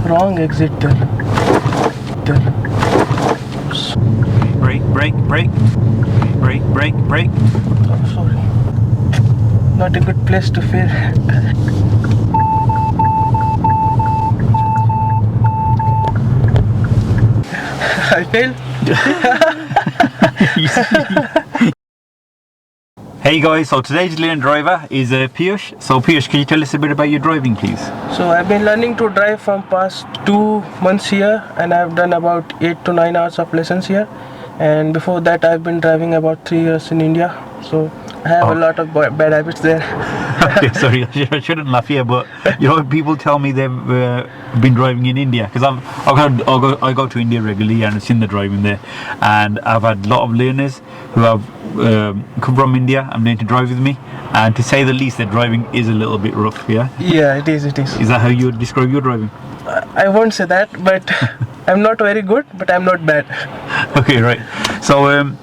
Wrong exit there. Brake, brake, brake. Brake, brake, brake. Oh, sorry. Not a good place to fail. I failed. Hey guys, so today's learning driver is Piyush. So Piyush, can you tell us a bit about your driving, please? So I've been learning to drive from past 2 months here, and I've done about 8 to 9 hours of lessons here. And before that, I've been driving about 3 years in India. So I have a lot of bad habits there. Okay, sorry, I shouldn't laugh here, but you know, people tell me they've been driving in India because I go to India regularly and I've seen the driving there, and I've had a lot of learners who have come from India and learned to drive with me, and to say the least, their driving is a little bit rough. Yeah, it is. Is that how you would describe your driving? I won't say that, but I'm not very good, but I'm not bad. Okay, right. So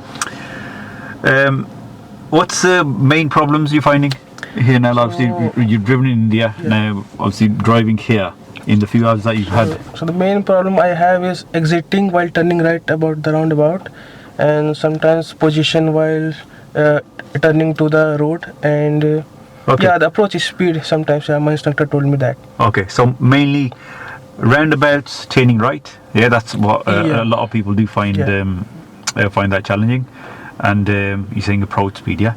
what's the main problems you're finding here now? Obviously, you've driven in India, now obviously driving here in the few hours that you've had. So the main problem I have is exiting while turning right about the roundabout, and sometimes position while turning to the road, and the approach is speed sometimes. My instructor told me that. Okay, so mainly roundabouts, turning right. Yeah, that's what a lot of people do find find that challenging. And you're saying approach speed, yeah?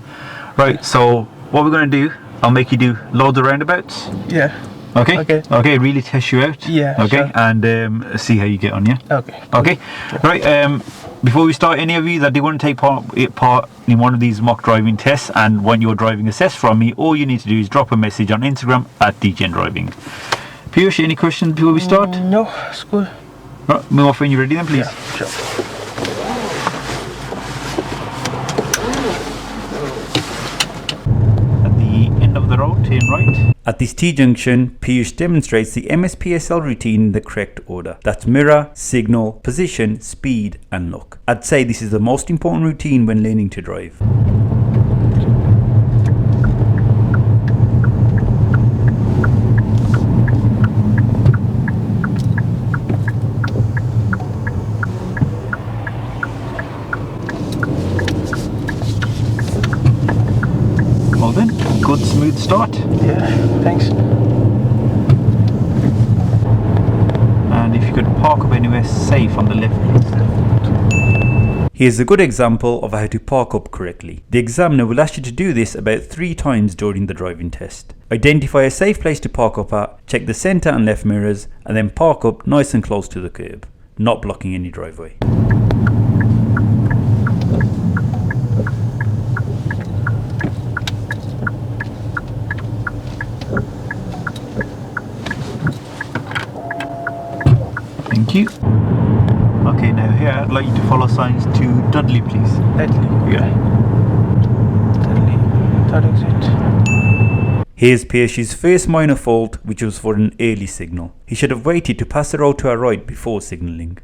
Right, so what we're going to do, I'll make you do loads of roundabouts. Yeah. Okay, really test you out. Yeah. Okay, sure. And see how you get on, yeah? Okay. Right, before we start, any of you that do want to take part in one of these mock driving tests and want your driving assessed from me, all you need to do is drop a message on Instagram at DGenDriving. Piyush, any questions before we start? No, it's cool. Right, my friend, you ready then, please? Yeah, sure. The road, turn right. At this T-junction, Piyush demonstrates the MSPSL routine in the correct order. That's mirror, signal, position, speed and look. I'd say this is the most important routine when learning to drive. Well then, good smooth start. Yeah, thanks. And if you could park up anywhere safe on the left, please. Here's a good example of how to park up correctly. The examiner will ask you to do this about 3 times during the driving test. Identify a safe place to park up at, check the centre and left mirrors, and then park up nice and close to the curb, not blocking any driveway. Thank you. Okay, now here I'd like you to follow signs to Dudley, please. Dudley. Yeah. Dudley. Third exit. Here's Piyush's first minor fault, which was for an early signal. He should have waited to pass the road to our right before signalling.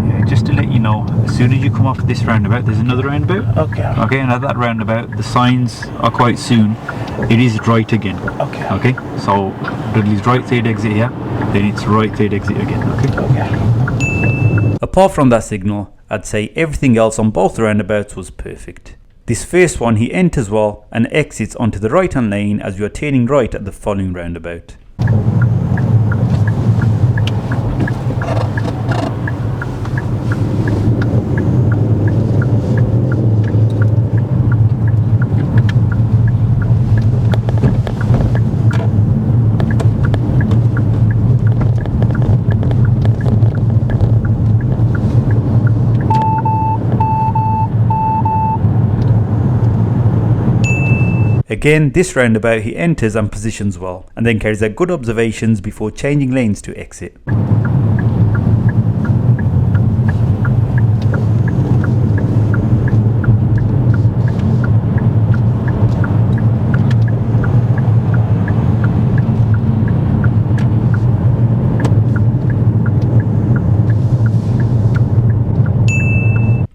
Yeah, just to let you know, as soon as you come off this roundabout, there's another roundabout. Okay, and at that roundabout, the signs are quite soon. It is right again. Okay, so Dudley's right third exit here, then it's right third exit again. Okay. Apart from that signal, I'd say everything else on both roundabouts was perfect. This first one he enters well and exits onto the right hand lane as we are turning right at the following roundabout. Again, this roundabout he enters and positions well, and then carries out good observations before changing lanes to exit.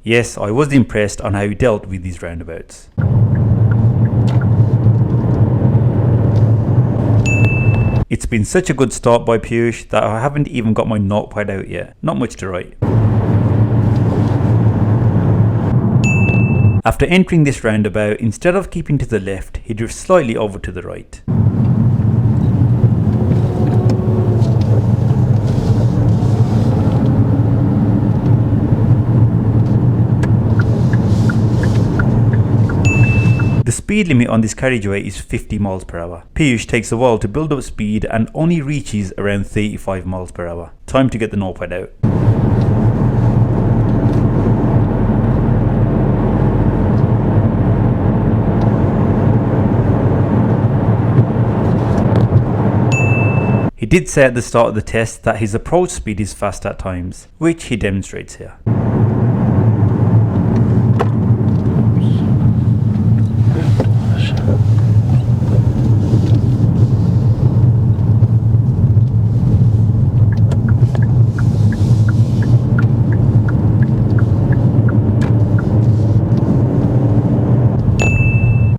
Yes, I was impressed on how he dealt with these roundabouts. It's been such a good start by Piyush that I haven't even got my notepad out yet. Not much to write. After entering this roundabout, instead of keeping to the left, he drifts slightly over to the right. The speed limit on this carriageway is 50 miles per hour. Piyush takes a while to build up speed and only reaches around 35 miles per hour. Time to get the notepad out. He did say at the start of the test that his approach speed is fast at times, which he demonstrates here.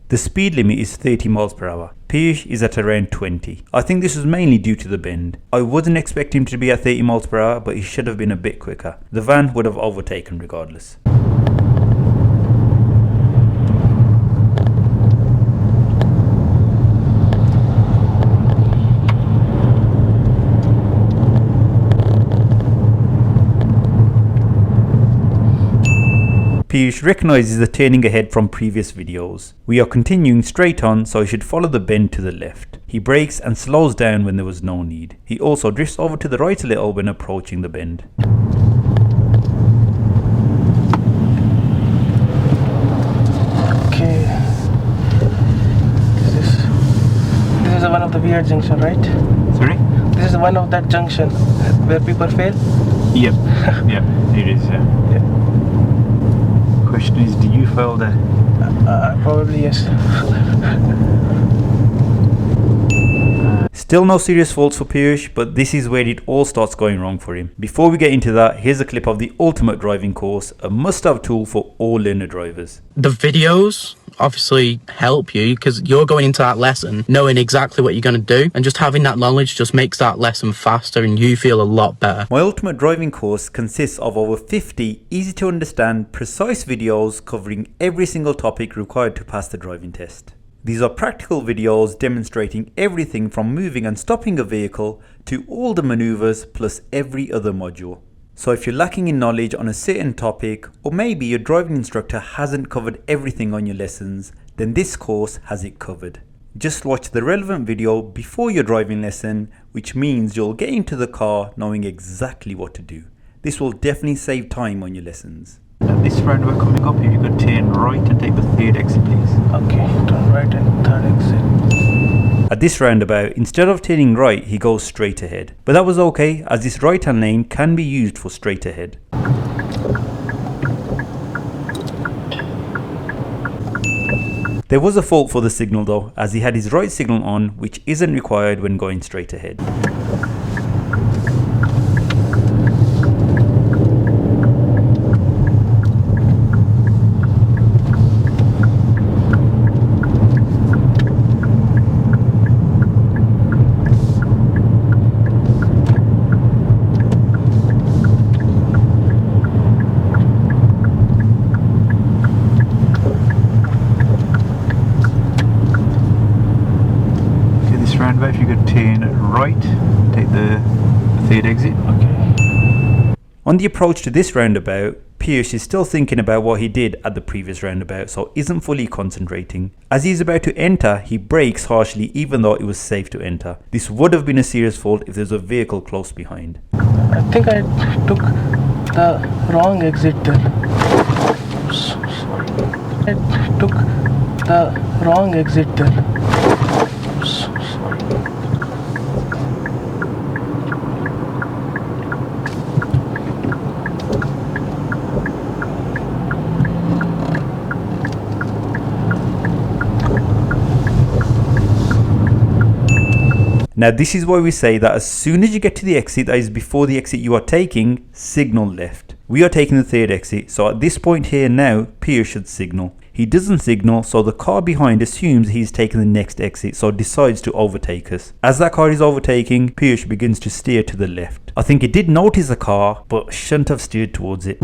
The speed limit is 30 miles per hour. Piyush is at around 20. I think this was mainly due to the bend. I wasn't expecting him to be at 30 miles per hour, but he should have been a bit quicker. The van would have overtaken regardless. Piyush recognises the turning ahead from previous videos. We are continuing straight on, so he should follow the bend to the left. He brakes and slows down when there was no need. He also drifts over to the right a little when approaching the bend. Okay. This is one of the weird junction, right? Sorry? This is one of that junction where people fail. Yep. Yep, it is. Yeah. Question is, do you fail there? Probably yes. Still no serious faults for Piyush, but this is where it all starts going wrong for him. Before we get into that, here's a clip of the ultimate driving course, a must-have tool for all learner drivers. The videos obviously help you because you're going into that lesson knowing exactly what you're going to do, and just having that knowledge just makes that lesson faster and you feel a lot better. My ultimate driving course consists of over 50 easy to understand, precise videos covering every single topic required to pass the driving test. These are practical videos demonstrating everything from moving and stopping a vehicle to all the maneuvers plus every other module. So if you're lacking in knowledge on a certain topic, or maybe your driving instructor hasn't covered everything on your lessons, then this course has it covered. Just watch the relevant video before your driving lesson, which means you'll get into the car knowing exactly what to do. This will definitely save time on your lessons. At this roundabout coming up here, you could turn right and take the third exit, please. Okay, turn right and third exit. At this roundabout, instead of turning right, he goes straight ahead. But that was okay, as this right hand lane can be used for straight ahead. There was a fault for the signal though, as he had his right signal on, which isn't required when going straight ahead. If you could turn right, take the third exit. Okay. On the approach to this roundabout, Piyush is still thinking about what he did at the previous roundabout, so isn't fully concentrating. As he's about to enter, he brakes harshly even though it was safe to enter. This would have been a serious fault if there's a vehicle close behind. I think I took the wrong exit there. I took the wrong exit there. Now this is why we say that as soon as you get to the exit that is before the exit you are taking, signal left. We are taking the third exit, so at this point here now, Piyush should signal. He doesn't signal, so the car behind assumes he's taken the next exit, so decides to overtake us. As that car is overtaking, Piyush begins to steer to the left. I think he did notice the car, but shouldn't have steered towards it.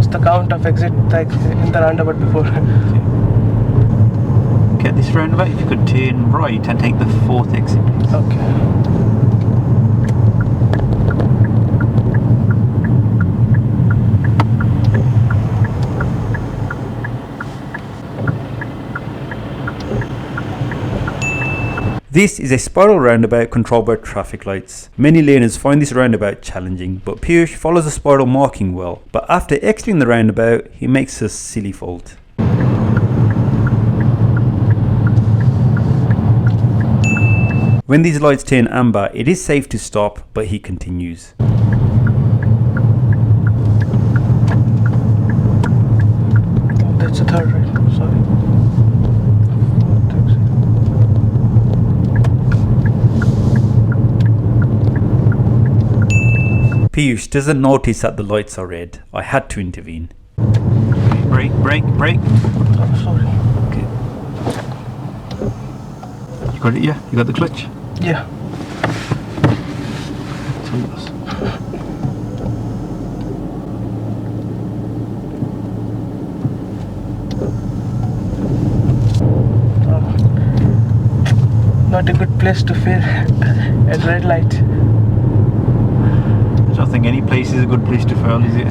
The count of exit like in the roundabout before. Okay, this roundabout, if you could turn right and take the 4th exit, please. Okay. This is a spiral roundabout controlled by traffic lights. Many laners find this roundabout challenging, but Piyush follows the spiral marking well. But after exiting the roundabout, he makes a silly fault. When these lights turn amber, it is safe to stop, but he continues. That's the third, right? Sorry. Piyush doesn't notice that the lights are red. I had to intervene. Brake, brake, brake. Oh, sorry. Okay. You got it, yeah? You got the clutch? Yeah. That's all yours. Not a good place to fail at red light. I don't think any place is a good place to fail, is it?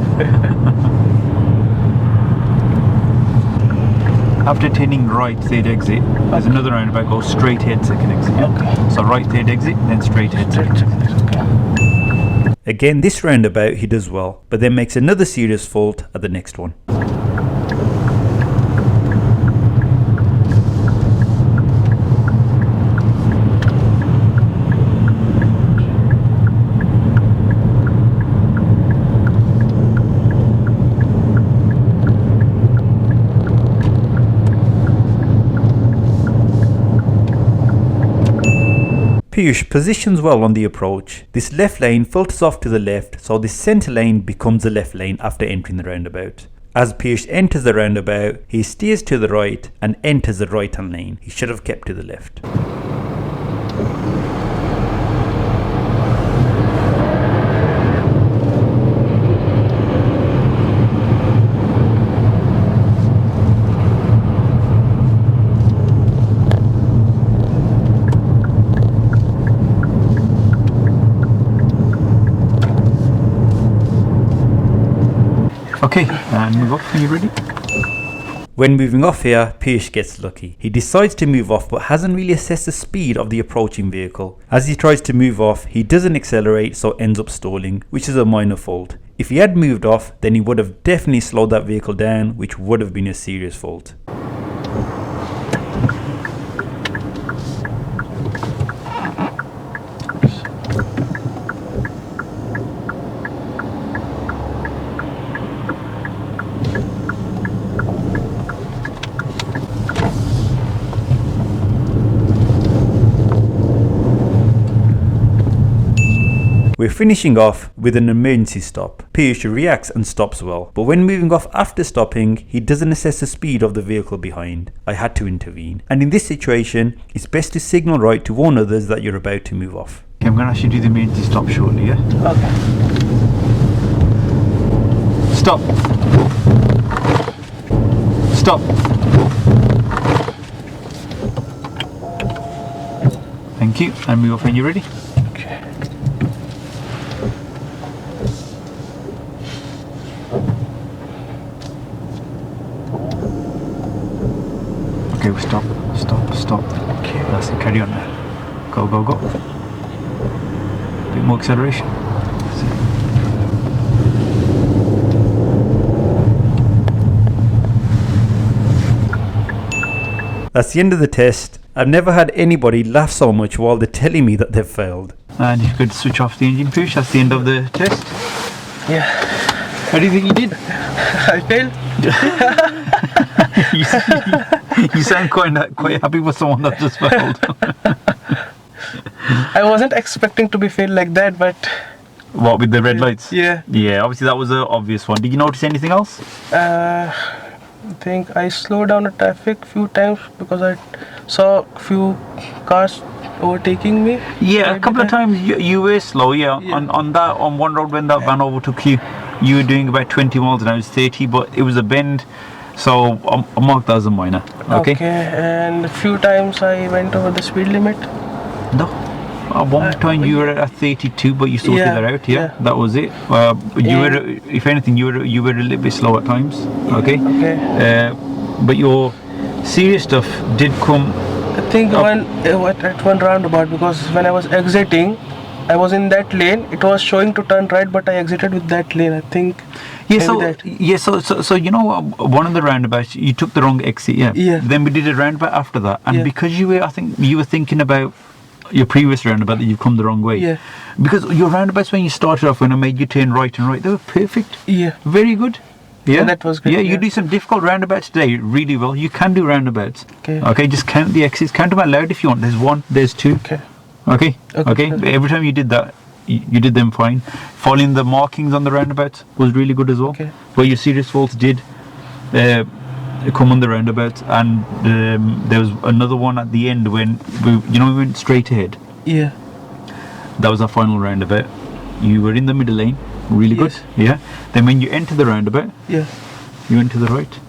After turning right, 3rd exit, there's another roundabout, go straight ahead, 2nd exit. Yeah? Okay. So right 3rd exit, then straight ahead, 2nd exit. Okay. Again, this roundabout he does well, but then makes another serious fault at the next one. Piyush positions well on the approach. This left lane filters off to the left, so this centre lane becomes the left lane after entering the roundabout. As Piyush enters the roundabout, he steers to the right and enters the right hand lane. He should have kept to the left. Okay, and move off. Are you ready? When moving off here, Piyush gets lucky. He decides to move off but hasn't really assessed the speed of the approaching vehicle. As he tries to move off, he doesn't accelerate, so ends up stalling, which is a minor fault. If he had moved off, then he would have definitely slowed that vehicle down, which would have been a serious fault. We're finishing off with an emergency stop. Piyush reacts and stops well, but when moving off after stopping, he doesn't assess the speed of the vehicle behind. I had to intervene. And in this situation, it's best to signal right to warn others that you're about to move off. Okay, I'm going to actually do the emergency stop shortly, yeah? Okay. Stop. Stop. Thank you. And move off when you're ready. Okay. Okay, we stop. Okay, that's it. Carry on now. Go, go, go. Bit more acceleration. That's it. That's the end of the test. I've never had anybody laugh so much while they're telling me that they've failed. And if you could switch off the engine, Piyush, that's the end of the test. Yeah. How do you think you did? I failed. You sound quite happy with someone that just failed. I wasn't expecting to be failed like that, but What, with the red lights? yeah. Yeah, obviously that was an obvious one. Did you notice anything else? I think I slowed down the traffic few times because I saw few cars overtaking me. Yeah, a couple of times you were slow. Yeah, Yeah. on one road when that van overtook you, you were doing about 20 miles an hour. It was 30, but it was a bend, so I marked that as a minor. Okay. And a few times I went over the speed limit. No. At one time you were at 32, but you sorted Yeah, that out. Yeah, yeah. that was it. You were, if anything, you were a little bit slow at times. Okay. Okay. But your serious stuff did come. I think at one roundabout, because when I was exiting, I was in that lane. It was showing to turn right, but I exited with that lane. I think. Yeah, so you know, one of the roundabouts you took the wrong exit. Yeah. Yeah. Then we did a roundabout after that, and Yeah. because I think you were thinking about your previous roundabout that you've come the wrong way. Yeah. Because your roundabouts when you started off, when I made you turn right and right, they were perfect. Yeah. Very good. Yeah, that was good, Yeah, you yeah. do some difficult roundabouts today really well. You can do roundabouts. Okay. Okay, just count the exits. Count them out loud if you want. There's one, there's two. Okay. Okay. Okay. Every time you did that, you did them fine. Following the markings on the roundabouts was really good as well. Okay. Where your serious faults did come on the roundabouts, and there was another one at the end when we went straight ahead. Yeah. That was our final roundabout. You were in the middle lane, really good. Yes. Yeah. Then when you enter the roundabout, Yeah. you went to the right.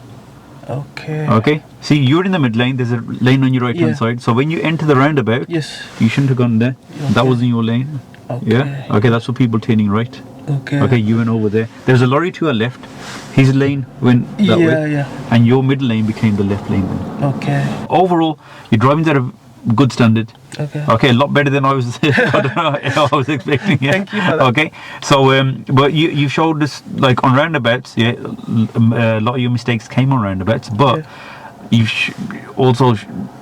Okay. Okay. See, you're in the mid lane. There's a lane on your right hand Yeah. side. So when you enter the roundabout, Yes. you shouldn't have gone there. That Okay. wasn't your lane. Okay. Yeah. Okay. That's for people turning right. Okay. Okay. You went over there. There's a lorry to our left. His lane went that Yeah, way. yeah. And your middle lane became the left lane then. Okay. Overall, your driving's at a good standard. Okay. Okay, a lot better than I was. I was expecting. Yeah. Thank you for that. Okay, so but you showed us like on roundabouts. Yeah, a lot of your mistakes came on roundabouts, but you also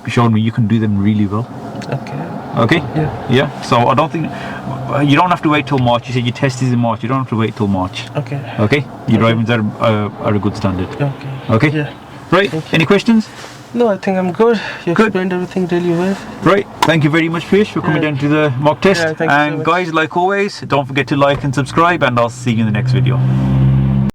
showed me you can do them really well. Okay. Okay. Yeah. Yeah. So I don't think you don't have to wait till March. You said your test is in March. You don't have to wait till March. Okay. Okay. Your driving's are a good standard. Okay. Okay. Yeah. Right. Thank you. Any questions? No, I think I'm good. You Good. explained everything really well. Right, thank you very much, Pish, for coming Yeah. down to the mock test. Yeah, thank you so and much. guys, like always, don't forget to like and subscribe, and I'll see you in the next video.